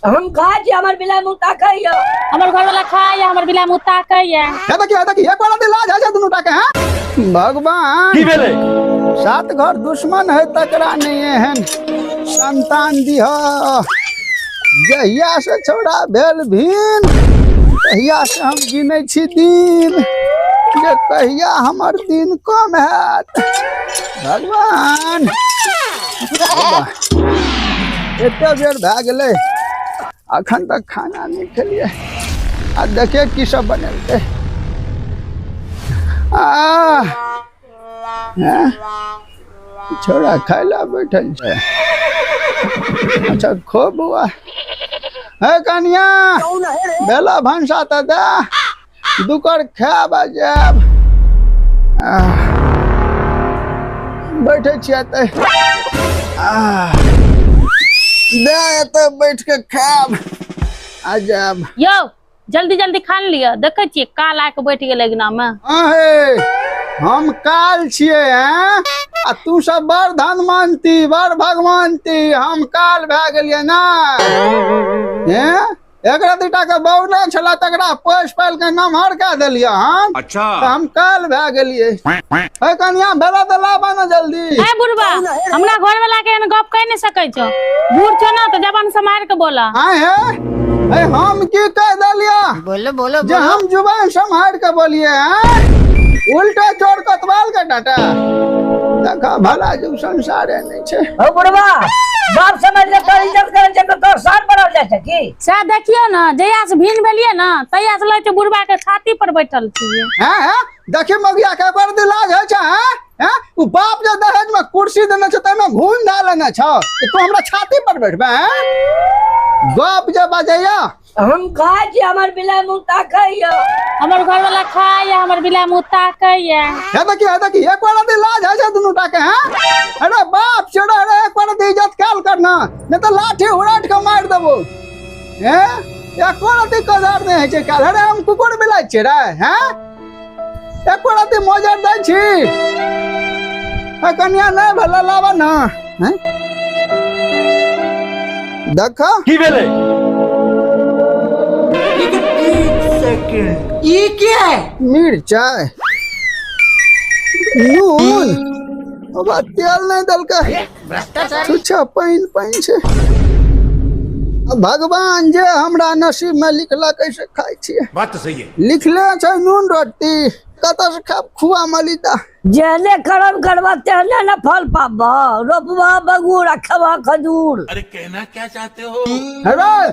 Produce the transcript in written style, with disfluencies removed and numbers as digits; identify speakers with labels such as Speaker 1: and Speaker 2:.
Speaker 1: हम खाए छी हमर बिलाय मुता कहियो
Speaker 2: हमर घर वाला खाए या हमर बिलाय मुता कहिए
Speaker 3: हे देखी एक बार लाज है दुनू टाके हैं भगवान
Speaker 4: की भेले
Speaker 3: सात घर दुश्मन है तकरा नहीं एहन संतान दिह जहिया से छोड़ा भेल भीन तहिया से हम गिनै छी दिन जे कहिया हमर दिन कम हैत भगवान एते बेर भए गेलै अखन तक खाना नहीं खेलिए आ देखिए की सब बनेलकै छोड़ा खाय ला बैठल छै अच्छा खो बुआ है कनिया बेला भंसा त दे दुकर खाब आ जाब बैठे छियै ते दे एते बैठ के खाब आ जाब
Speaker 2: यो जल्दी जल्दी खान लिया देखे छियै काल आके बैठ गेलै गना में
Speaker 3: हम काल छियै आ तू सब बड़ धनवंती बड़ भगवंती हम काल भए गेलियै ना एक दूटा के बौना छला तकरा पोस पाल के नमहर कऽ देलियै हम
Speaker 4: अच्छा
Speaker 3: हम काल भए गेलियै है कनिया बेला त लाबा ना जल्दी
Speaker 2: ए बुढ़वा हमरा घर वाला के एहन गप कह नहीं सकै छौ बूढ़ छौ ना तो जबान संभाल के बोला
Speaker 3: है हम की कह देलियै
Speaker 1: बोलो बोलो
Speaker 3: जे हम जुबान संभाल के बोलिए उल्टा चोर कतवाल के डाटा देखा भला जो संसारे नहीं छे
Speaker 1: हो बुढ़वा बाप समझ ले तो इज्जत करे छै तो साथ बनल जाय छै की
Speaker 2: से देखियो ना जहिया से भिन भेलिए ना तहिया से लगे बुढ़वा के छाती पर बैठल छियै
Speaker 3: हैं देखी मगिया के पर दिलाज है छ हैं उ बाप जे दहेज में कुर्सी देने छ तमे घून डालने छ तू हमरा छाती पर बैठबे गप जे बजैया
Speaker 1: हम खाए छी हमर बिलाय मुता कहियो
Speaker 2: हमर घर वाला खाए या हमर बिलाय मुता कहिए
Speaker 3: हे देखी एक बार दिलाज है दुनू टाके हैं अरे बाप छोड़ा रे एक बार इज्जत काल करना नहीं तो लाठी उड़ाट के मार देबो हैं एक बार कदर नहीं है छै काल अरे हम कुकुर बिलाय छै रे हैं एक बार मौजर दै छी कन्या नहीं भला लावा ना हैं देखा
Speaker 4: की भेले
Speaker 1: ई क्या है
Speaker 3: मिर्चाई नून अब तेल नहीं दलका छुच्छा पाइन छे भगवान जे हमरा नसीब में लिखला कैसे खाई छिए
Speaker 4: बात तो सही है
Speaker 3: लिखले छै नून रोटी कत से खाब खुआ मलिदा
Speaker 1: जेहने कर्म करबा तेहने न फल पाबा रोपबा बगुर खबा खजूर
Speaker 4: अरे कहना क्या चाहते हो
Speaker 3: अरे